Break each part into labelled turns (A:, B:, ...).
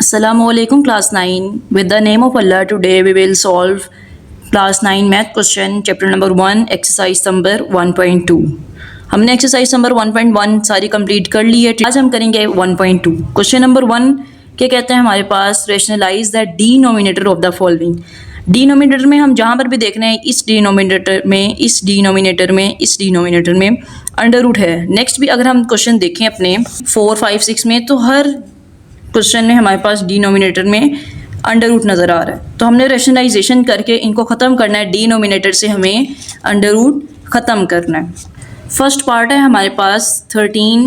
A: Assalamualaikum class 9. With the name of Allah, today we will solve class 9 math question chapter number 1 exercise number 1.2. हमने exercise number 1.1 सारी complete कर ली है। आज हम करेंगे 1.2। क्वेश्चन नंबर 1 क्या कहते हैं हमारे पास, rationalise the denominator of the following. Denominator में हम जहाँ पर भी देख रहे हैं इस डिनोमिनेटर में अंडर रूट है। नेक्स्ट भी अगर हम क्वेश्चन देखें अपने 4, 5, 6 में, तो हर क्वेश्चन में हमारे पास डिनोमिनेटर में अंडर रूट नज़र आ रहा है। तो हमने रेशनलाइजेशन करके इनको ख़त्म करना है। डिनोमिनेटर से हमें अंडर रूट ख़त्म करना है। फर्स्ट पार्ट है हमारे पास 13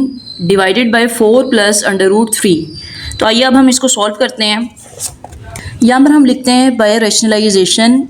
A: divided by 4 plus under root 3। तो आइए अब हम इसको सॉल्व करते हैं। यहाँ पर हम लिखते हैं बाय रेशनलाइजेशन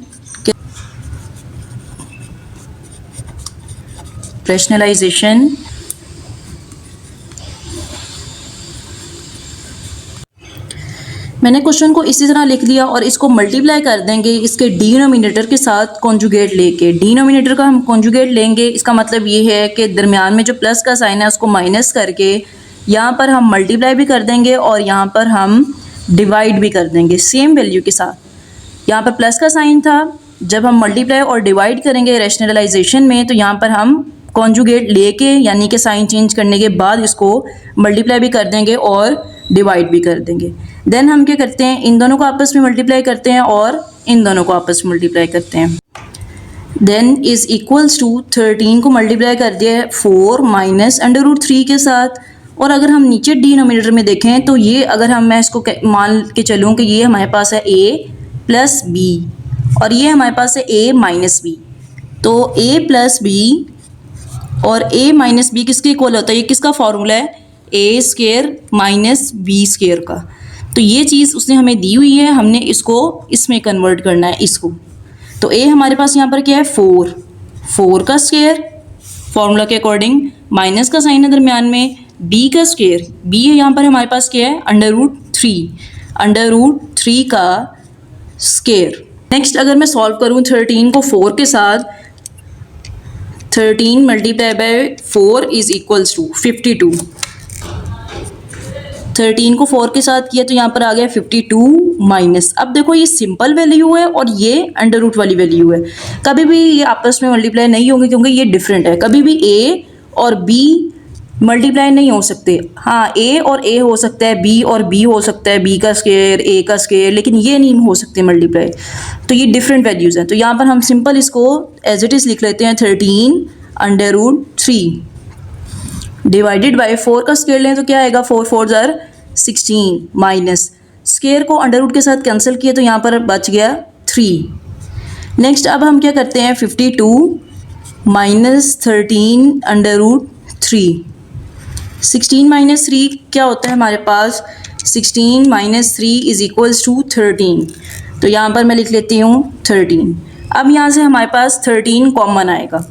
A: मैंने क्वेश्चन को इसी तरह लिख लिया और इसको मल्टीप्लाई कर देंगे इसके डिनोमिनेटर के साथ कॉन्जुगेट लेके। डिनोमिनेटर का हम कॉन्जुगेट लेंगे, इसका मतलब ये है कि दरमियान में जो प्लस का साइन है उसको माइनस करके यहाँ पर हम मल्टीप्लाई भी कर देंगे और यहाँ पर हम डिवाइड भी कर देंगे सेम वैल्यू के साथ। यहाँ पर प्लस का साइन था, जब हम मल्टीप्लाई और डिवाइड करेंगे रैशनलाइजेशन में तो यहाँ पर हम कॉन्जुगेट लेके यानी कि साइन चेंज करने के बाद इसको मल्टीप्लाई भी कर देंगे और डिवाइड भी कर देंगे। देन हम क्या करते हैं, इन दोनों को आपस में मल्टीप्लाई करते हैं और इन दोनों को आपस में मल्टीप्लाई करते हैं। देन इज इक्वल्स टू 13 को मल्टीप्लाई कर दिया है 4 माइनस अंडर रूट 3 के साथ। और अगर हम नीचे डिनोमिनेटर में देखें तो ये अगर मैं इसको मान के चलूँ कि ये हमारे पास है a प्लस बी और ये हमारे पास है a माइनस बी। तो a प्लस बी और a माइनस बी किसके इक्वल होता है, ये किसका फॉर्मूला है, a square minus b square का। तो ये चीज़ उसने हमें दी हुई है, हमने इसको इसमें कन्वर्ट करना है इसको। तो a हमारे पास यहाँ पर क्या है 4 का स्क्वायर फॉर्मूला के अकॉर्डिंग, माइनस का साइन है दरमियान में, b का स्क्वायर, b है यहाँ पर हमारे पास क्या है अंडर रूट 3 का स्क्वायर। नेक्स्ट अगर मैं सॉल्व करूँ 13 को 4 के साथ, 13 multiply by 4 is equals to 52। 13 को 4 के साथ किया तो यहाँ पर आ गया 52 माइनस। अब देखो ये सिंपल वैल्यू है और ये अंडर रूट वाली वैल्यू है, कभी भी ये आपस में मल्टीप्लाई नहीं होंगे क्योंकि ये डिफरेंट है। कभी भी a और b मल्टीप्लाई नहीं हो सकते। हाँ, a और a हो सकता है, b और b हो सकता है, b का स्क्वायर a का स्क्वायर, लेकिन ये नहीं हो सकते मल्टीप्लाई। तो ये डिफरेंट वैल्यूज़ हैं। तो यहाँ पर हम सिंपल इसको एज इट इज़ लिख लेते हैं 13 अंडर रूट 3 डिवाइडेड बाय 4 का स्क्वायर लें तो क्या आएगा 4 4 जार 16 माइनस स्क्वायर को अंडर रूट के साथ कैंसिल किए तो यहाँ पर बच गया 3। नेक्स्ट अब हम क्या करते हैं 52 माइनस 13 अंडर रूट 3। 16 माइनस 3 क्या होता है हमारे पास, 16 माइनस 3 इज इक्वल्स टू 13। तो यहाँ पर मैं लिख लेती हूँ 13। अब यहाँ से हमारे पास 13 कॉमन आएगा,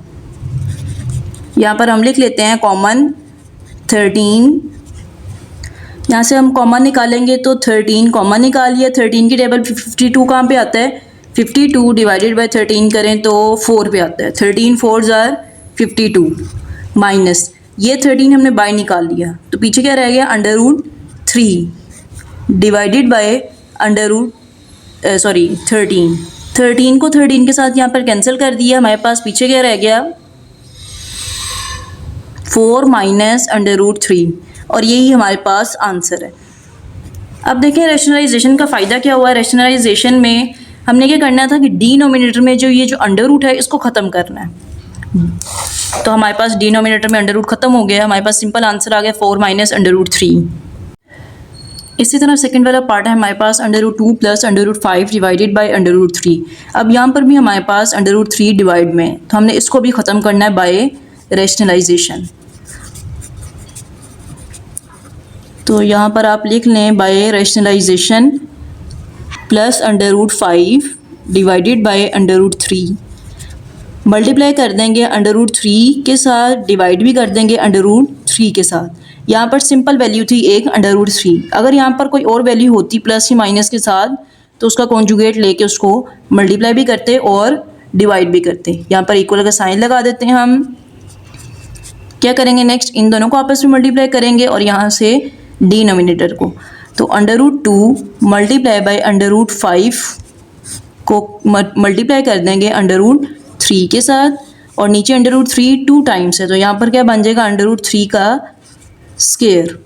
A: यहाँ पर हम लिख लेते हैं कॉमन 13। यहाँ से हम कॉमन निकालेंगे तो 13 कॉमन निकाल लिया। 13 की टेबल 52 कहाँ पे आता है, 52 डिवाइडेड बाय 13 करें तो 4 पे आता है। 13 4 जार 52 माइनस ये 13 हमने बाय निकाल लिया तो पीछे क्या रह गया under root 3 divided by under root 13 को 13 के साथ यहाँ पर कैंसिल कर दिया। हमारे पास पीछे क्या रह गया 4 माइनस अंडर रूट 3 और यही हमारे पास आंसर है। अब देखें रैशनलाइजेशन का फ़ायदा क्या हुआ है। रैशनलाइजेशन में हमने क्या करना था कि डिनोमिनेटर में ये जो अंडर रूट है इसको ख़त्म करना है। तो हमारे पास डिनोमिनेटर में अंडर रूट ख़त्म हो गया, हमारे पास सिंपल आंसर आ गया 4 माइनस अंडर रूट 3। इसी तरह सेकंड वाला पार्ट है हमारे पास under root 2 plus under root 5 divided by under root 3। अब यहाँ पर भी हमारे पास अंडर रूट 3 डिवाइड में, तो हमने इसको भी ख़त्म करना है बाय रैशनलाइजेशन। तो यहाँ पर आप लिख लें by rationalisation plus under root 5 divided by under root 3। Multiply कर देंगे अंडर रूट 3 के साथ, डिवाइड भी कर देंगे अंडर रूट 3 के साथ। यहाँ पर सिंपल वैल्यू थी एक अंडर रूट 3। अगर यहाँ पर कोई और वैल्यू होती प्लस या माइनस के साथ तो उसका कॉन्जुगेट लेके उसको मल्टीप्लाई भी करते और डिवाइड भी करते। यहाँ पर इक्वल का साइन लगा देते हैं। हम क्या करेंगे नेक्स्ट, इन दोनों को आपस में मल्टीप्लाई करेंगे और यहाँ से डिनोमिनेटर को तो √2 मल्टीप्लाई बाई √5 को मल्टीप्लाई कर देंगे √3 के साथ, और नीचे √3 2 टाइम्स है, तो यहाँ पर क्या बन जाएगा √3 का स्क्वायर।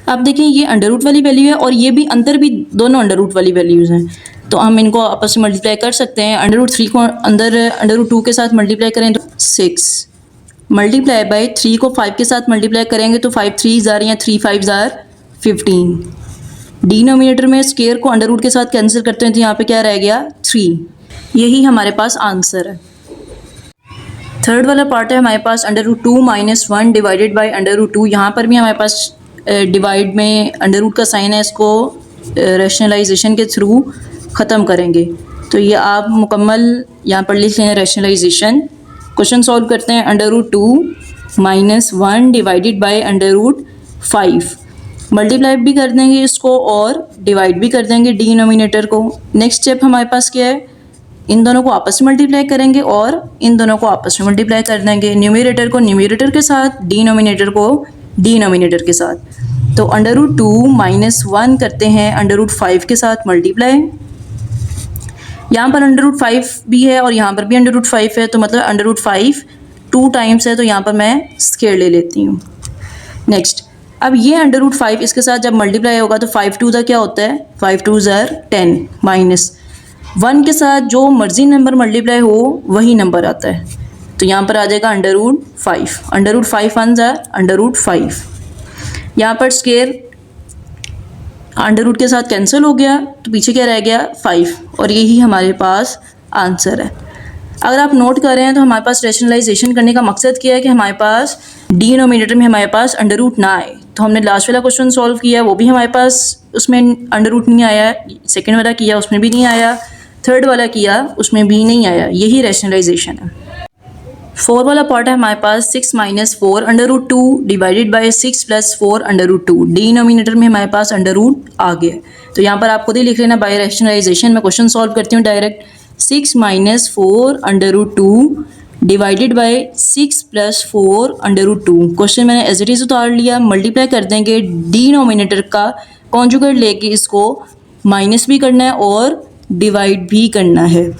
A: अब देखिए ये अंडर वाली वैल्यू है और ये भी अंदर भी दोनों अंडर वाली वैल्यूज़ हैं, तो हम इनको आपस में मल्टीप्लाई कर सकते हैं। √3 को अंदर √2 के साथ मल्टीप्लाई करें तो 6 मल्टीप्लाई बाई 3 को 5 के साथ मल्टीप्लाई करेंगे तो 5 3 ज़ार या 3 5 ज़ार 15। डिनोमिनेटर में स्क्वायर को अंडर के साथ कैंसिल करते हैं तो यहाँ पे क्या रह गया 3। यही हमारे पास आंसर है। थर्ड वाला पार्ट है हमारे पास √2 - 1 डिवाइडेड बाई √2। यहाँ पर भी हमारे पास डिवाइड में अंडर का साइन है, इसको रैशनलाइजेशन के थ्रू ख़त्म करेंगे। तो ये आप मुकम्मल यहाँ पर लिख लें रैशनलाइजेशन। क्वेश्चन सॉल्व करते हैं। √2 - 1 डिवाइडेड बाई √5 मल्टीप्लाई भी कर देंगे इसको और डिवाइड भी कर देंगे डिनोमिनेटर को। नेक्स्ट स्टेप हमारे पास क्या है, इन दोनों को आपस में मल्टीप्लाई करेंगे और इन दोनों को आपस में मल्टीप्लाई कर देंगे। न्यूमरेटर को न्यूमरेटर के साथ, डिनोमिनेटर को डिनोमिनेटर के साथ। तो √2 - 1 करते हैं √5 के साथ मल्टीप्लाई। यहाँ पर √5 भी है और यहाँ पर भी √5 है, तो मतलब √5 2 टाइम्स है, तो यहाँ पर मैं स्क्वायर ले लेती हूँ। नेक्स्ट, अब ये √5 इसके साथ जब मल्टीप्लाई होगा तो 5 2 क्या होता है, 5 2 ज़ार 10 माइनस 1 के साथ जो मर्जी नंबर मल्टीप्लाई हो वही नंबर आता है, तो यहाँ पर आ जाएगा √5। √5 1 ज़ार √5। यहाँ पर स्क्वायर अंडर के साथ कैंसिल हो गया तो पीछे क्या रह गया 5, और यही हमारे पास आंसर है। अगर आप नोट कर रहे हैं तो हमारे पास रैशनलाइजेशन करने का मकसद क्या है कि हमारे पास डिनोमिनेटर में हमारे पास अंडर ना आए। तो हमने लास्ट वाला क्वेश्चन सॉल्व किया, वो भी हमारे पास उसमें अंडर नहीं आया। सेकेंड वाला किया उसमें भी नहीं आया, थर्ड वाला किया उसमें भी नहीं आया। यही रैशनलाइजेशन है। फोर वाला पार्ट है हमारे पास 6 - 4 √2 डिवाइडेड बाई 6 + 4 √2। डिनोमिनेटर में हमारे पास अंडर आ गया, तो यहाँ पर आप खुद ही लिख लेना बाय रैशनलाइजेशन। मैं क्वेश्चन सॉल्व करती हूँ डायरेक्ट। 6 - 4 √2 divided by 6 + 4 √2। क्वेश्चन मैंने एज इट इज़ उतार लिया। मल्टीप्लाई कर देंगे डिनोमिनेटर का कॉन्जुगेट लेके, इसको माइनस भी करना है और डिवाइड भी करना है।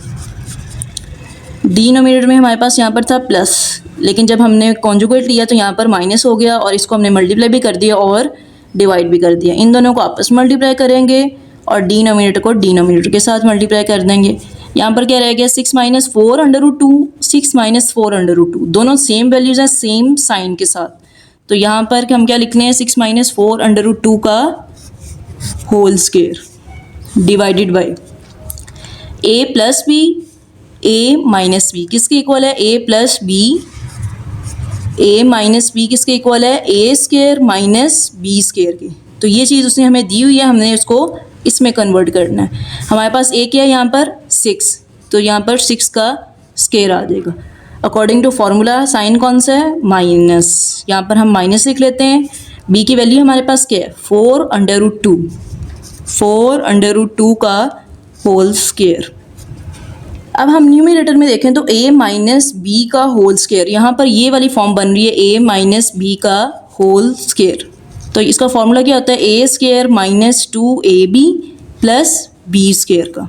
A: डिनोमिनेटर में हमारे पास यहाँ पर था प्लस, लेकिन जब हमने कॉन्जुगेट लिया तो यहाँ पर माइनस हो गया और इसको हमने मल्टीप्लाई भी कर दिया और डिवाइड भी कर दिया। इन दोनों को आपस में मल्टीप्लाई करेंगे और डिनोमिनेटर को डिनोमिनेटर के साथ मल्टीप्लाई कर देंगे। यहाँ पर क्या रह गया 6 - 4 √2, 6 - 4 √2 दोनों सेम वैल्यूज़ हैं सेम साइन के साथ। तो यहाँ पर हम क्या लिख रहे हैं 6 - 4 √2 का whole square divided by a + b a - b किसके इक्वल है, a + b। a - b किसके इक्वल है, a² - b² के। तो ये चीज़ उसने हमें दी हुई है, हमने उसको इसमें कन्वर्ट करना है। हमारे पास a क्या है यहाँ पर 6, तो यहाँ पर 6 का स्क्वायर आ जाएगा। अकॉर्डिंग टू फार्मूला साइन कौन सा है, माइनस। यहाँ पर हम माइनस लिख लेते हैं। b की वैल्यू हमारे पास क्या है 4 √2, 4 √2 का होल स्क्वायर। अब हम न्यूमरेटर में देखें तो a - b का होल स्क्वायर, यहाँ पर ये वाली फॉर्म बन रही है a - b का होल स्क्वायर। तो इसका फॉर्मूला क्या होता है a² - 2ab + b² का।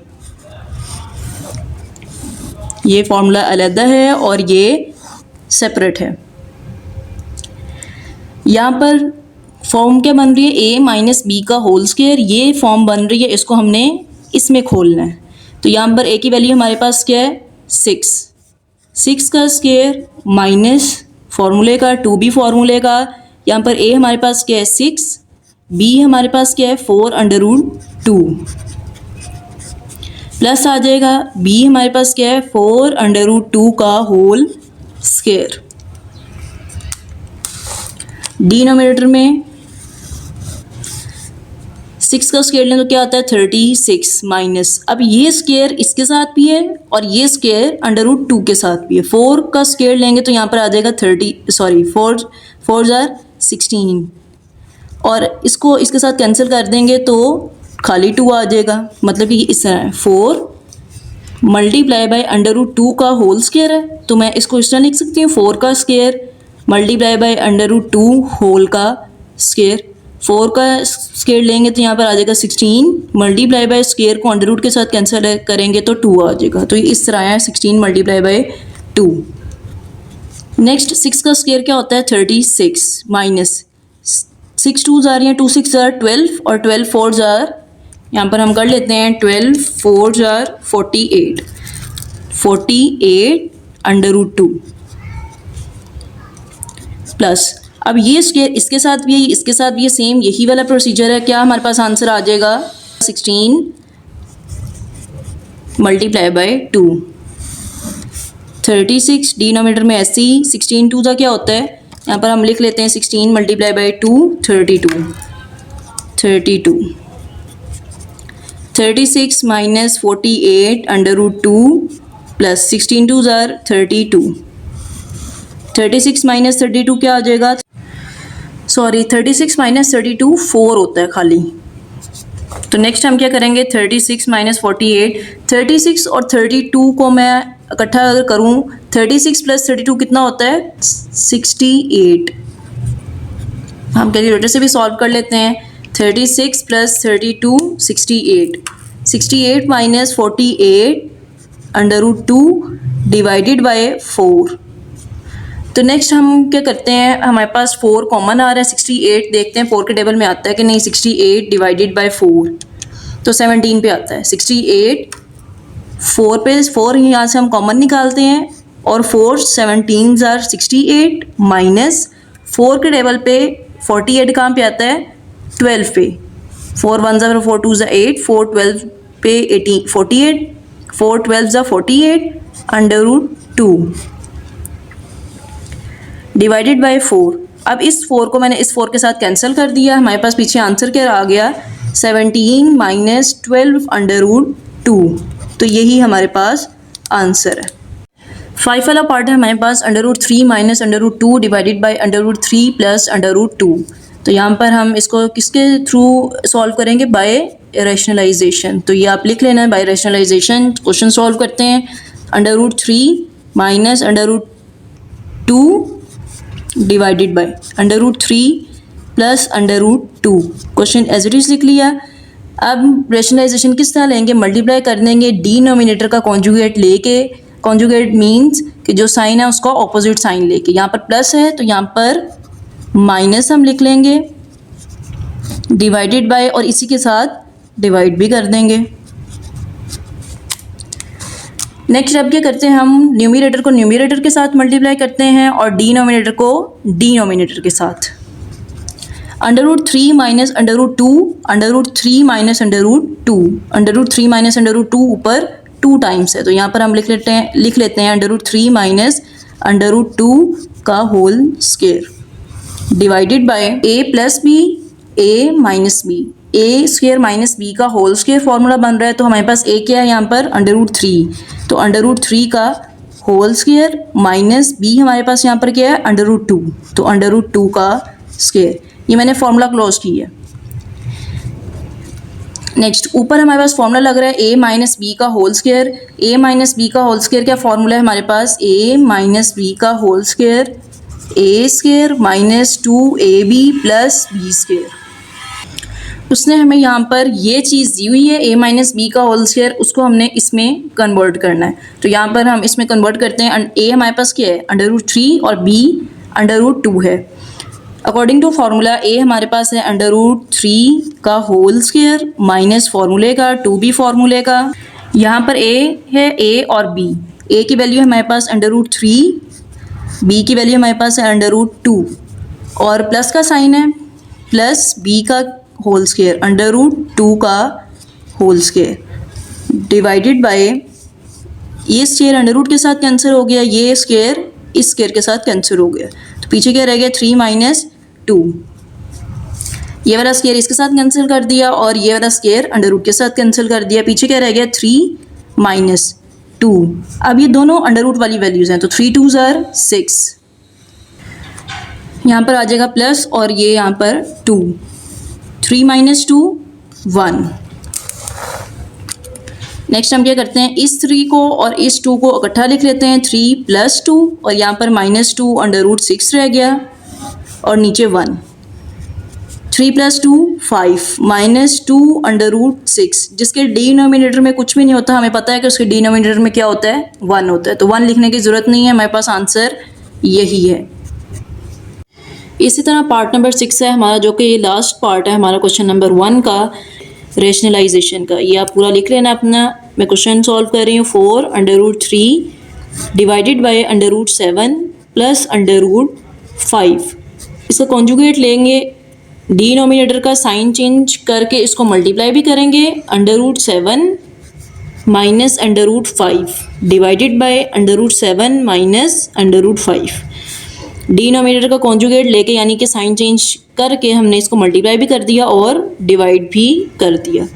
A: ये फॉर्मूला अलग है और ये सेपरेट है। यहाँ पर फॉर्म क्या बन रही है a - b का होल स्क्वायर, ये फॉर्म बन रही है, इसको हमने इसमें खोलना है। तो यहाँ पर a की वैल्यू हमारे पास क्या है 6 का स्क्वायर माइनस फार्मूले का 2b फार्मूले का। यहाँ पर a हमारे पास क्या है 6, b हमारे पास क्या है 4 √2 प्लस आ जाएगा b हमारे पास क्या है 4 √2 का होल स्क्वायर। डिनोमिनेटर में 6 का स्क्वायर लें तो क्या आता है 36 माइनस, अब ये स्क्वायर इसके साथ भी है और ये स्क्वायर √2 के साथ भी है। 4 का स्क्वायर लेंगे तो यहाँ पर आ जाएगा 4 ज़ार 16 और इसको इसके साथ कैंसिल कर देंगे तो खाली 2 आ जाएगा। मतलब कि इस तरह है 4 मल्टीप्लाई बाई √2 का होल स्क्वायर है, तो मैं इसको इस तरह लिख सकती हूँ 4 का स्क्वायर मल्टीप्लाई बाई √2 होल का स्क्वायर। 4 का स्क्वायर लेंगे तो यहाँ पर आ जाएगा 16, मल्टीप्लाई बाय स्क्वायर को अंडर रूट के साथ कैंसिल करेंगे तो 2 आ जाएगा। तो ये इस तरह है 16 मल्टीप्लाई बाय 2। नेक्स्ट 6 का स्क्वायर क्या होता है 36 माइनस 6 2 जार हैं 2 6 जार 12 और 12 4 जार यहाँ पर हम कर लेते हैं 12 4 जार 48 अंडर रूट 2 प्लस अब ये स्क्वायर इसके साथ भी सेम यही वाला प्रोसीजर है। क्या हमारे पास आंसर आ जाएगा 16 मल्टीप्लाई बाय 2 36 डिनोमिनेटर में ऐसे ही 16 2 का क्या होता है यहाँ पर हम लिख लेते हैं 16 multiply by 2 32 36 minus 48 under root 2 plus 16 2 जार 32 36 माइनस 32 क्या आ जाएगा 36 माइनस 32 4 होता है खाली। तो नेक्स्ट हम क्या करेंगे 36 माइनस 48 36 और 32 को मैं इकट्ठा अगर करूँ 36 प्लस 32 कितना होता है 68। हम कैलकुलेटर से भी सॉल्व कर लेते हैं 36 plus 32 68 minus 48 under root 2 divided by 4। तो नेक्स्ट हम क्या करते हैं हमारे पास 4 कॉमन आ रहा है 68 देखते हैं 4 के टेबल में आता है कि नहीं 68 डिवाइडेड बाय 4 तो 17 पे आता है 68 4 पे 4 यहाँ से हम कॉमन निकालते हैं और 4 17 जार 68 माइनस 4 के टेबल पे 48 कहाँ पे आता है 12 पे 4 1 ज़ा 4 2 ज़ा 8 4 12 पे 18 48 4 12 ज़ा 48 अंडर रूट 2 डिवाइडेड बाय 4। अब इस 4 को मैंने इस 4 के साथ कैंसिल कर दिया हमारे पास पीछे आंसर क्या आ गया 17 माइनस 12 अंडर रूट 2। तो यही हमारे पास आंसर है। 5 वाला पार्ट है हमारे पास under root 3 minus under root 2 divided by under root 3 plus under root 2। तो यहाँ पर हम इसको किसके थ्रू सॉल्व करेंगे बाय रैशनलाइजेशन। तो ये आप लिख लेना है बाय रैशनलाइजेशन। क्वेश्चन सॉल्व करते हैं under root 3 minus under root 2 divided by under root 3 plus under root 2। Question as it is लिख लिया। अब रैशनलाइजेशन किस तरह लेंगे मल्टीप्लाई कर देंगे डिनोमिनेटर का कॉन्जुगेट लेके। कॉन्जुगेट मीन्स कि जो साइन है उसका ऑपोजिट साइन लेके। यहाँ पर प्लस है तो यहाँ पर माइनस हम लिख लेंगे डिवाइडेड बाय और इसी के साथ डिवाइड भी कर देंगे। नेक्स्ट अब क्या करते हैं हम न्यूमरेटर को न्यूमरेटर के साथ मल्टीप्लाई करते हैं और डिनोमिनेटर को डिनोमिनेटर के साथ। Under root 3 minus under root 2 under root 3 minus under root 2 under root 3 minus under root 2 ऊपर 2 टाइम्स है तो यहाँ पर हम लिख लेते हैं under root 3 minus under root 2 का whole square divided by a plus b a minus b a square minus b का होल स्क्वायर फॉर्मूला बन रहा है। तो हमारे पास a क्या है यहाँ पर अंडर रूट 3 तो अंडर रूट 3 का होल स्क्वायर माइनस b हमारे पास यहाँ पर क्या है अंडर रूट 2 तो अंडर रूट 2 का स्क्वायर। ये मैंने फॉर्मूला क्लोज की है। नेक्स्ट ऊपर हमारे पास फॉर्मूला लग रहा है a माइनस बी का whole square. a minus b का होल स्क्वायर क्या फॉर्मूला है हमारे पास a माइनस बी का whole square a square minus 2ab plus b square. उसने हमें यहाँ पर ये चीज़ दी हुई है a माइनस बी का होल स्क्वायर उसको हमने इसमें कन्वर्ट करना है। तो यहाँ पर हम इसमें कन्वर्ट करते हैं। a हमारे पास क्या है अंडर रूट 3 और b अंडर रूट 2 है। अकॉर्डिंग टू फार्मूला a हमारे पास है अंडर रूट 3 का होल स्क्वायर माइनस फार्मूले का 2b फार्मूले का। यहाँ पर a है a और b। a की वैल्यू हमारे पास अंडर रूट 3 b की वैल्यू हमारे पास है अंडर रूट 2 और प्लस का साइन है प्लस b का होल स्क्वायर अंडर रूट 2 का होल स्क्वायर डिवाइडेड बाय ये स्क्वायर अंडर रूट के साथ कैंसिल हो गया ये स्क्वायर इस स्क्वायर के साथ कैंसिल हो गया तो पीछे क्या रह गया 3 माइनस 2। ये वाला स्क्वायर इसके साथ कैंसिल कर दिया और ये वाला स्क्वायर अंडर रूट के साथ कैंसिल कर दिया। पीछे क्या रह गया 3 माइनस 2। अब ये दोनों अंडर रूट वाली वैल्यूज हैं तो 3 2 ज़ार 6 यहाँ पर आ जाएगा प्लस और ये यहाँ पर 2 3 माइनस 2 1। नेक्स्ट हम क्या करते हैं इस 3 को और इस 2 को इकट्ठा लिख लेते हैं 3 प्लस 2 और यहाँ पर माइनस 2 अंडर रूट 6 रह गया और नीचे 1। 3 + 2 5 -2 √6, जिसके डिनोमिनेटर में कुछ भी नहीं होता, हमें पता है कि उसके डिनोमिनेटर में क्या होता है, 1 होता है, तो 1 लिखने की ज़रूरत नहीं है, हमारे पास आंसर यही है। इसी तरह पार्ट नंबर 6 है हमारा, जो कि ये लास्ट पार्ट है हमारा क्वेश्चन नंबर 1 का, रेशनलाइजेशन का। ये आप पूरा लिख लेना अपना। मैं क्वेश्चन सॉल्व कर रही हूँ। 4 √3 डिवाइडेड बाय √7 प्लस √5। इसका कॉन्जुगेट लेंगे, डिनोमिनेटर का साइन चेंज करके इसको मल्टीप्लाई भी करेंगे, √7 minus √5 divided bye √7 minus √5। Denominator का कॉन्जुगेट लेके यानी कि साइन चेंज करके हमने इसको मल्टीप्लाई भी कर दिया और डिवाइड भी कर दिया।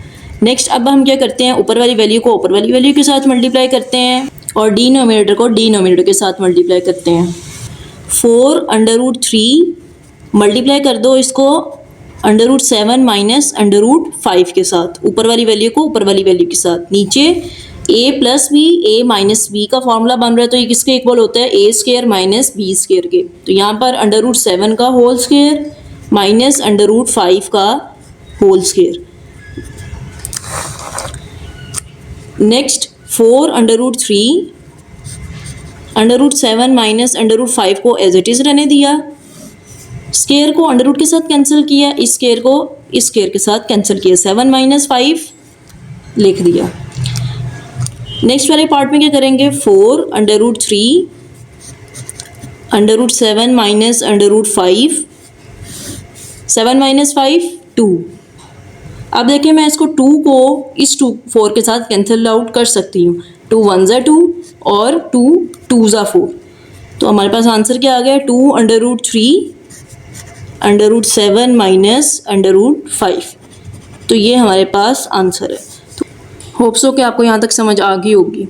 A: नेक्स्ट अब हम क्या करते हैं, ऊपर वाली वैल्यू को ऊपर वाली वैल्यू के साथ मल्टीप्लाई करते हैं और डिनोमिनेटर को डिनोमिनेटर के साथ मल्टीप्लाई करते हैं। 4 √3 मल्टीप्लाई कर दो इसको √7 माइनस √5 के साथ, ऊपर वाली वैल्यू को ऊपर वाली वैल्यू के साथ। नीचे a + b a - b का फॉर्मूला बन रहा है, तो ये किसके इक्वल होता है, a² माइनस b² के। तो यहाँ पर √7 का होल स्क्वायर माइनस √5 का होल स्क्वायर। नेक्स्ट 4 √3 √7 माइनस √5 को एज इट इज़ रहने दिया, स्क्वायर को √ के साथ कैंसिल किया, इस स्क्वायर को इस स्क्वायर के साथ कैंसिल किया, 7 - 5 लिख दिया। नेक्स्ट वाले पार्ट में क्या करेंगे, 4 √3 √7 माइनस √5, 7 - 5 2। अब देखिए मैं इसको 2 को इस 4 के साथ कैंसिल आउट कर सकती हूँ, 2 1 ज़ा 2 और 2 2 ज़ा 4। तो हमारे पास आंसर क्या आ गया, 2 √3 √7 माइनस √5। तो ये हमारे पास आंसर है। होप सो कि आपको यहाँ तक समझ आ गई होगी।